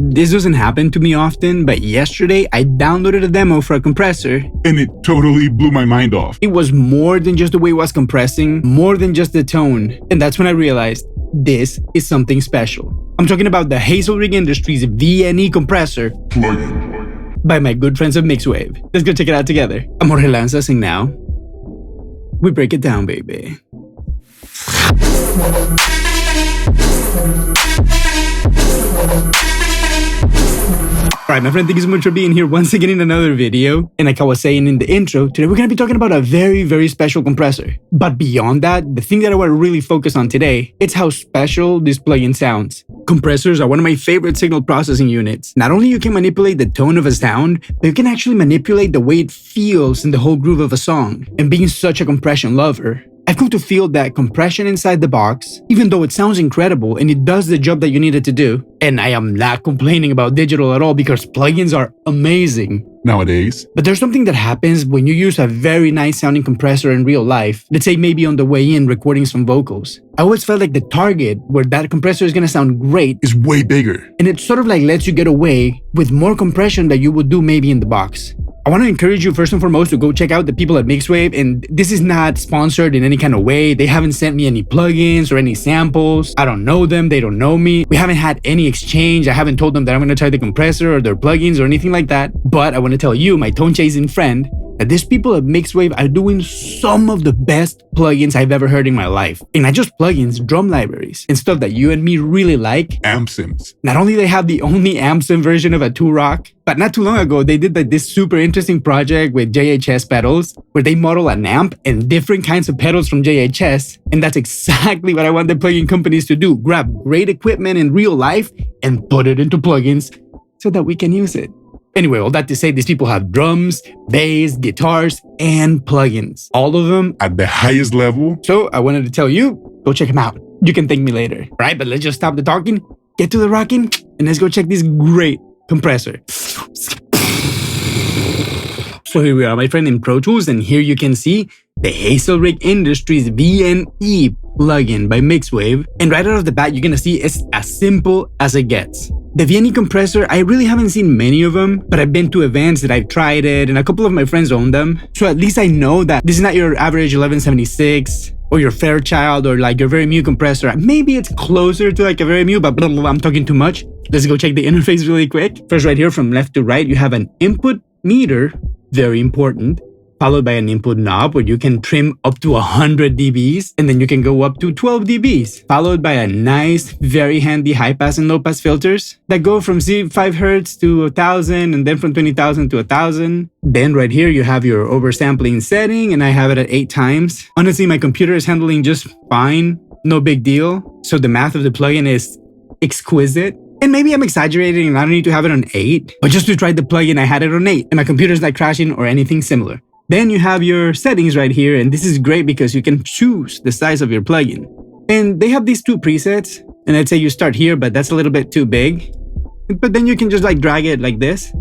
This doesn't happen to me often, but yesterday I downloaded a demo for a compressor and it totally blew my mind off. It was more than just the way it was compressing, more than just the tone, and that's when I realized this is something special. I'm talking about the HAZELRIGG Industries VNE compressor Plugin. by my good friends of Mixwave. Let's go check it out together. I'm Jorge Lanzas, and now we break it down, baby. Alright, my friend, thank you so much for being here once again in another video. And like I was saying in the intro, today we're going to be talking about a very, very special compressor. But beyond that, the thing that I want to really focus on today, it's how special this plugin sounds. Compressors are one of my favorite signal processing units. Not only you can manipulate the tone of a sound, but you can actually manipulate the way it feels in the whole groove of a song. And being such a compression lover, I've come to feel that compression inside the box, even though it sounds incredible and it does the job that you need it to do, and I am not complaining about digital at all because plugins are amazing nowadays. But there's something that happens when you use a very nice sounding compressor in real life, let's say maybe on the way in recording some vocals. I always felt like the target where that compressor is gonna sound great is way bigger. And it sort of like lets you get away with more compression that you would do maybe in the box. I want to encourage you first and foremost to go check out the people at Mixwave, and this is not sponsored in any kind of way. They haven't sent me any plugins or any samples. I don't know them, they don't know me. We haven't had any exchange. I haven't told them that I'm going to try the compressor or their plugins or anything like that. But I want to tell you, my tone chasing friend, that these people at Mixwave are doing some of the best plugins I've ever heard in my life. And not just plugins, drum libraries and stuff that you and me really like. Amp-Sims. Not only they have the only Amp-Sim version of a 2-Rock, but not too long ago, they did like this super interesting project with JHS pedals where they model an amp and different kinds of pedals from JHS. And that's exactly what I want the plugin companies to do. Grab great equipment in real life and put it into plugins so that we can use it. Anyway, all that to say, these people have drums, bass, guitars, and plugins. All of them at the highest level. So I wanted to tell you, go check them out. You can thank me later. All right, but let's just stop the talking, get to the rocking, and let's go check this great compressor. So here we are, my friend, in Pro Tools, and here you can see the HAZELRIGG Industries VNE plugin by Mixwave. And right out of the bat, you're gonna see it's as simple as it gets. The VNE compressor, I really haven't seen many of them, but I've been to events that I've tried it, and a couple of my friends own them. So at least I know that this is not your average 1176 or your Fairchild or like your VMU compressor. Maybe it's closer to like a VMU, but blah, blah, blah, I'm talking too much. Let's go check the interface really quick. First, right here from left to right, you have an input meter, very important, followed by an input knob where you can trim up to 100 dBs, and then you can go up to 12 dBs, followed by a nice, very handy high pass and low pass filters that go from 5 Hz to 1000, and then from 20,000 to 1000. Then right here, you have your oversampling setting, and I have it at 8 times. Honestly, my computer is handling just fine, no big deal. So the math of the plugin is exquisite. And maybe I'm exaggerating and I don't need to have it on 8, but just to try the plugin, I had it on 8, and my computer's not crashing or anything similar. Then you have your settings right here, and this is great because you can choose the size of your plugin. And they have these 2 presets, and I'd say you start here, but that's a little bit too big. But then you can just like drag it like this,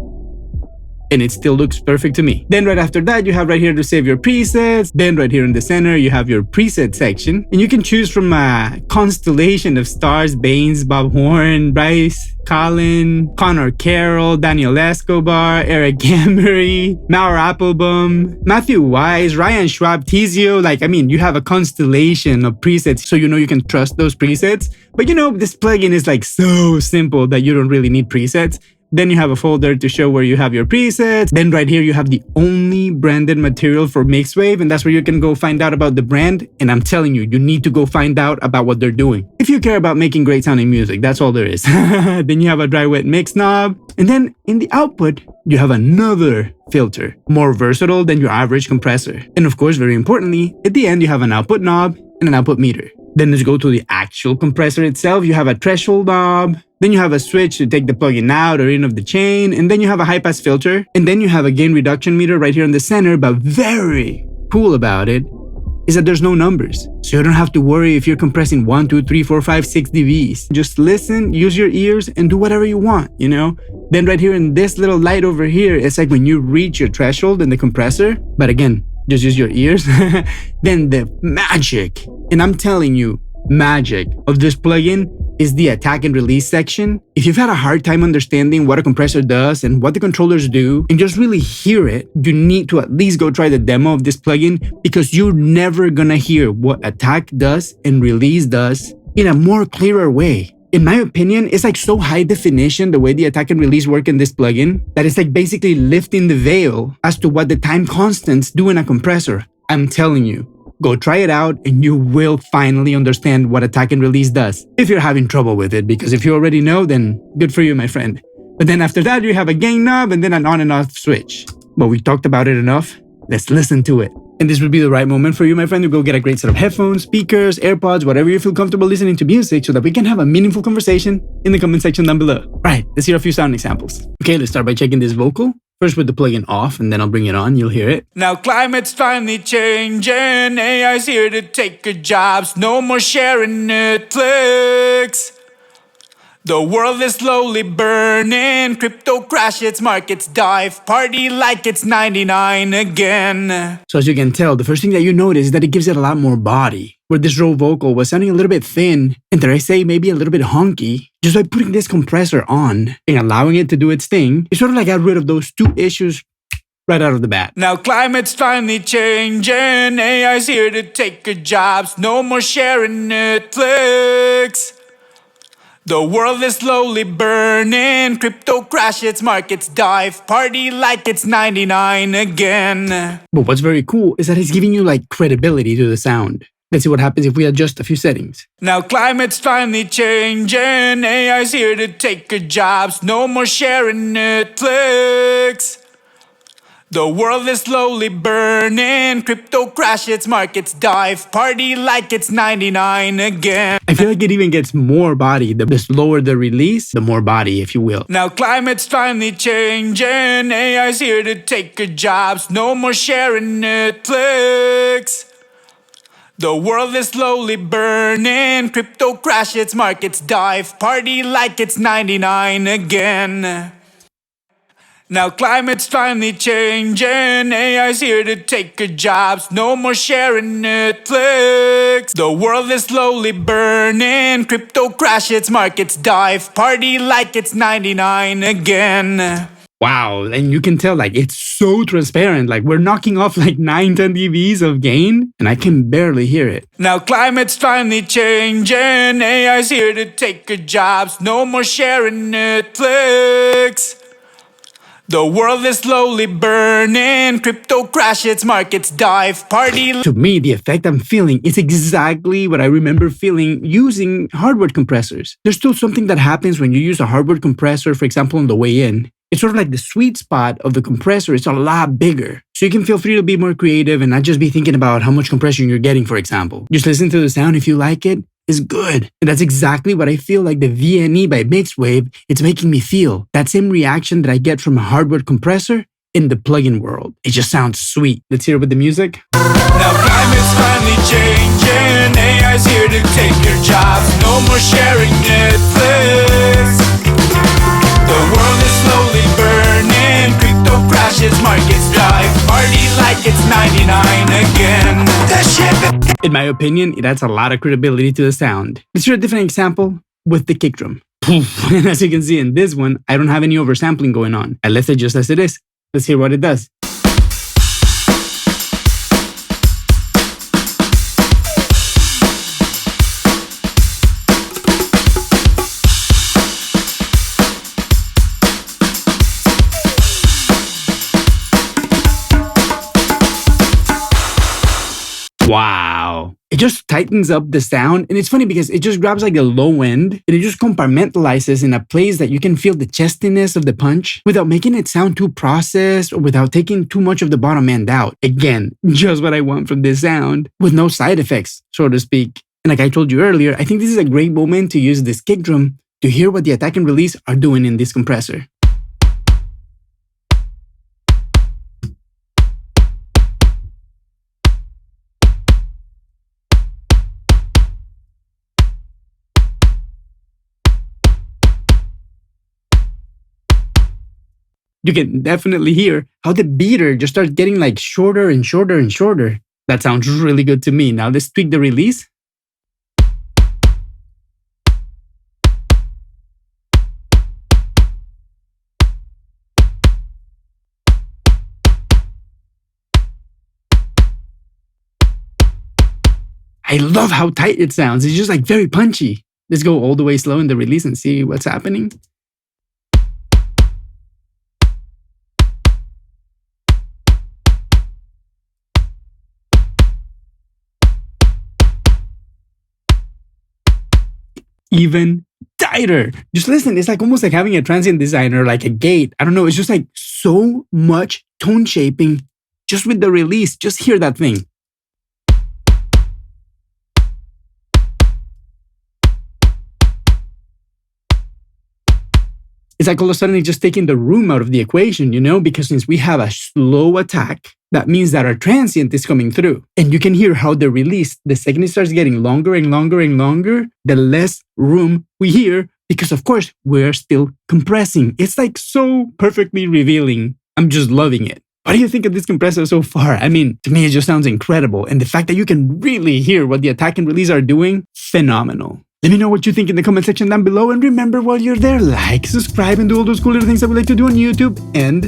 and it still looks perfect to me. Then right after that, you have right here to save your presets. Then right here in the center, you have your preset section, and you can choose from a constellation of stars: Baines, Bob Horn, Bryce, Colin, Connor Carroll, Daniel Escobar, Eric Emery, Mauro Applebaum, Matthew Wise, Ryan Schwab, Tizio. Like, I mean, you have a constellation of presets, so you know you can trust those presets. But you know, this plugin is like so simple that you don't really need presets. Then you have a folder to show where you have your presets. Then right here, you have the only branded material for Mixwave, and that's where you can go find out about the brand. And I'm telling you, you need to go find out about what they're doing. If you care about making great sounding music, that's all there is. Then you have a dry wet mix knob. And then in the output, you have another filter, more versatile than your average compressor. And of course, very importantly, at the end, you have an output knob and an output meter. Then let's go to the actual compressor itself. You have a threshold knob. Then you have a switch to take the plugin out or in of the chain. And then you have a high pass filter. And then you have a gain reduction meter right here in the center. But very cool about it is that there's no numbers. So you don't have to worry if you're compressing 1, 2, 3, 4, 5, 6 dBs. Just listen, use your ears, and do whatever you want, you know? Then right here in this little light over here, it's like when you reach your threshold in the compressor. But again, just use your ears. Then the magic. And I'm telling you, magic of this plugin is the attack and release section. If you've had a hard time understanding what a compressor does and what the controllers do, and just really hear it, you need to at least go try the demo of this plugin, because you're never gonna hear what attack does and release does in a more clearer way. In my opinion, it's like so high definition the way the attack and release work in this plugin that it's like basically lifting the veil as to what the time constants do in a compressor. I'm telling you. Go try it out and you will finally understand what attack and release does, if you're having trouble with it, because if you already know, then good for you, my friend. But then after that, you have a gain knob and then an on and off switch. But we talked about it enough, let's listen to it. And this would be the right moment for you, my friend, to go get a great set of headphones, speakers, AirPods, whatever you feel comfortable listening to music, so that we can have a meaningful conversation in the comment section down below. All right, let's hear a few sound examples. Okay, let's start by checking this vocal. First with the plugin off, and then I'll bring it on, you'll hear it. Now climate's finally changing, AI's here to take your jobs, no more sharing Netflix. The world is slowly burning, crypto crash, its markets dive, party like it's 99 again. So as you can tell, the first thing that you notice is that it gives it a lot more body. Where this raw vocal was sounding a little bit thin, and dare I say maybe a little bit honky, just by putting this compressor on and allowing it to do its thing, it sort of like got rid of those two issues right out of the bat. Now climate's finally changing, AI's here to take your jobs, no more sharing Netflix. The world is slowly burning, crypto crash, its markets dive, party like it's 99 again. But what's very cool is that it's giving you like credibility to the sound. Let's see what happens if we adjust a few settings. Now climate's finally changing, AI's here to take your jobs, no more sharing Netflix. The world is slowly burning, crypto crash, its markets dive, party like it's 99 again. I feel like it even gets more body. The slower the release, the more body, if you will. Now climate's finally changing, AI's here to take your jobs, no more sharing Netflix. The world is slowly burning, crypto crash, its markets dive, party like it's 99 again. Now climate's finally changing, AI's here to take your jobs, no more sharing Netflix. The world is slowly burning, crypto crash, its markets dive, party like it's 99 again. Wow, and you can tell like it's so transparent, like we're knocking off like 9-10 dBs of gain, and I can barely hear it. Now climate's finally changing, AI's here to take your jobs, no more sharing Netflix. The world is slowly burning, crypto crash, its markets dive, party. To me, the effect I'm feeling is exactly what I remember feeling using hardware compressors. There's still something that happens when you use a hardware compressor, for example, on the way in. It's sort of like the sweet spot of the compressor is a lot bigger. So you can feel free to be more creative and not just be thinking about how much compression you're getting, for example. Just listen to the sound. If you like it, it's good. And that's exactly what I feel like the VNE by Mixwave, it's making me feel. That same reaction that I get from a hardware compressor in the plugin world. It just sounds sweet. Let's hear it with the music. Now climate's finally changing, AI's here to take your jobs, no more sharing Netflix. The world is slowly burning, crypto crashes, markets dive, party like it's 99 again. That shit. In my opinion, it adds a lot of credibility to the sound. Let's hear a different example with the kick drum. And as you can see in this one, I don't have any oversampling going on. I left it just as it is. Let's hear what it does. Wow. It just tightens up the sound, and it's funny because it just grabs like the low end and it just compartmentalizes in a place that you can feel the chestiness of the punch without making it sound too processed or without taking too much of the bottom end out. Again, just what I want from this sound with no side effects, so to speak. And like I told you earlier, I think this is a great moment to use this kick drum to hear what the attack and release are doing in this compressor. You can definitely hear how the beater just starts getting like shorter and shorter and shorter. That sounds really good to me. Now let's tweak the release. I love how tight it sounds. It's just like very punchy. Let's go all the way slow in the release and see what's happening. Even tighter. Just listen, it's like almost like having a transient designer, like a gate. I don't know, it's just like so much tone shaping just with the release. Just hear that thing. It's like all of a sudden it's just taking the room out of the equation, you know, because since we have a slow attack, that means that our transient is coming through. And you can hear how the release, the second it starts getting longer and longer and longer, the less room we hear, because of course we're still compressing. It's like so perfectly revealing. I'm just loving it. What do you think of this compressor so far? I mean, to me, it just sounds incredible. And the fact that you can really hear what the attack and release are doing, phenomenal. Let me know what you think in the comment section down below. And remember, while you're there, like, subscribe, and do all those cool little things I would like to do on YouTube. And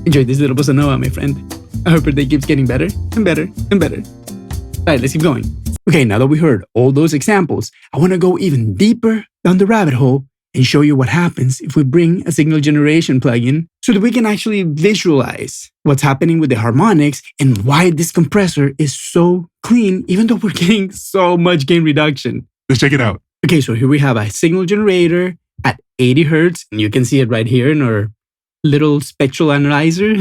enjoy this little bossa nova, my friend. I hope your day keeps getting better and better and better. All right, let's keep going. Okay, now that we heard all those examples, I want to go even deeper down the rabbit hole and show you what happens if we bring a signal generation plugin so that we can actually visualize what's happening with the harmonics and why this compressor is so clean, even though we're getting so much gain reduction. Let's check it out. Okay, so here we have a signal generator at 80 Hertz, and you can see it right here in our little spectral analyzer.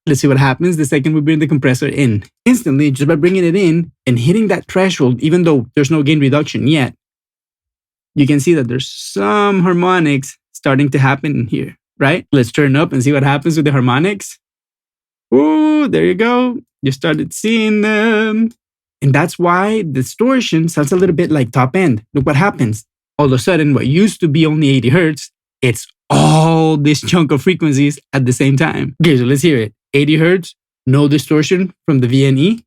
Let's see what happens the second we bring the compressor in. Instantly, just by bringing it in and hitting that threshold, even though there's no gain reduction yet, you can see that there's some harmonics starting to happen in here, right? Let's turn up and see what happens with the harmonics. Ooh, there you go. You started seeing them. And that's why distortion sounds a little bit like top end. Look what happens. All of a sudden, what used to be only 80 Hertz, it's all this chunk of frequencies at the same time. Okay, so let's hear it. 80 Hertz, no distortion from the VNE.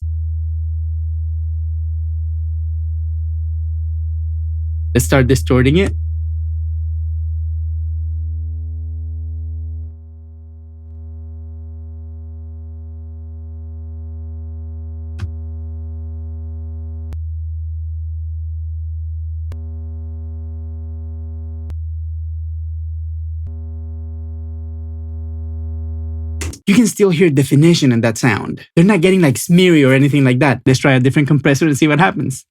Let's start distorting it. You can still hear definition in that sound. They're not getting like smeary or anything like that. Let's try a different compressor and see what happens.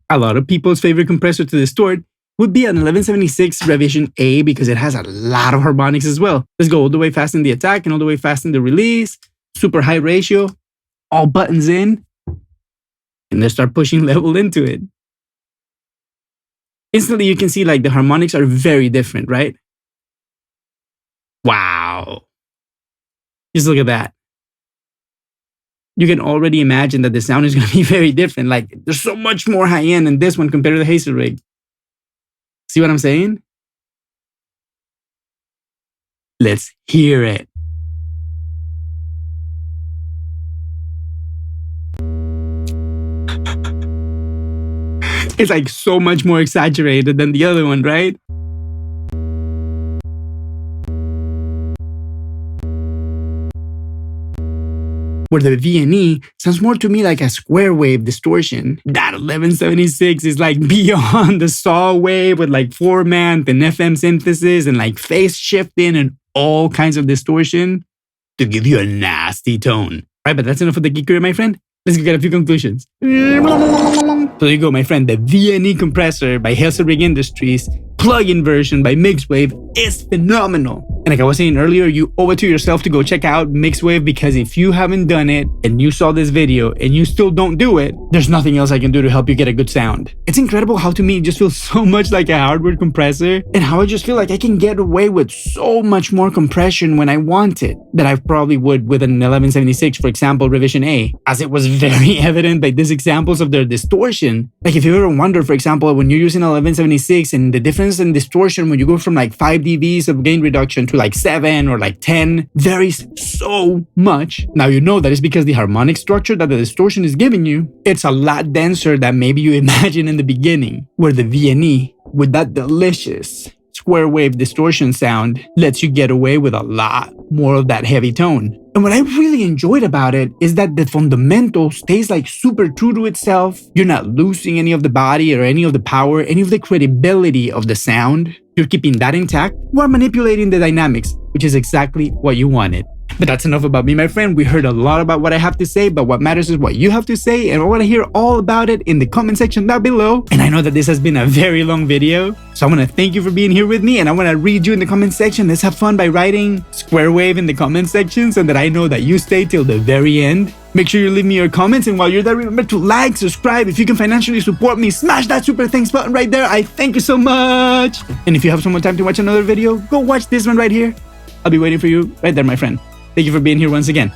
A lot of people's favorite compressor to distort would be an 1176 Revision A because it has a lot of harmonics as well. Let's go all the way fast in the attack and all the way fast in the release. Super high ratio, all buttons in. And let's start pushing level into it. Instantly, you can see like the harmonics are very different, right? Wow. Just look at that. You can already imagine that the sound is going to be very different. Like, there's so much more high-end in this one compared to the HAZELRIG. See what I'm saying? Let's hear it. It's like so much more exaggerated than the other one, right? Where the VNE sounds more to me like a square wave distortion. That 1176 is like beyond the saw wave with like 4-man and FM synthesis and like phase shifting and all kinds of distortion to give you a nasty tone. Right, but that's enough of the geekery, my friend. Let's get a few conclusions. So there you go, my friend. The VNE compressor by HAZELRIG Industries, plug-in version by Mixwave, is phenomenal. And like I was saying earlier, you owe it to yourself to go check out Mixwave, because if you haven't done it and you saw this video and you still don't do it, there's nothing else I can do to help you get a good sound. It's incredible how to me it just feels so much like a hardware compressor, and how I just feel like I can get away with so much more compression when I want it that I probably would with an 1176, for example, Revision A, as it was very evident by these examples of their distortion. Like if you ever wonder, for example, when you're using 1176 and the difference in distortion when you go from like 5 dBs of gain reduction to like 7 or like 10 varies so much. Now you know that it's because the harmonic structure that the distortion is giving you, it's a lot denser than maybe you imagined in the beginning, where the VNE with that delicious square wave distortion sound lets you get away with a lot more of that heavy tone. And what I really enjoyed about it is that the fundamental stays like super true to itself. You're not losing any of the body or any of the power, any of the credibility of the sound. You're keeping that intact while manipulating the dynamics, which is exactly what you wanted. But that's enough about me, my friend. We heard a lot about what I have to say, but what matters is what you have to say, and I want to hear all about it in the comment section down below. And I know that this has been a very long video, so I want to thank you for being here with me, and I want to read you in the comment section. Let's have fun by writing square wave in the comment section so that I know that you stay till the very end. Make sure you leave me your comments, and while you're there, remember to like, subscribe. If you can financially support me, smash that super thanks button right there. I thank you so much. And if you have some more time to watch another video, go watch this one right here. I'll be waiting for you right there, my friend. Thank you for being here once again.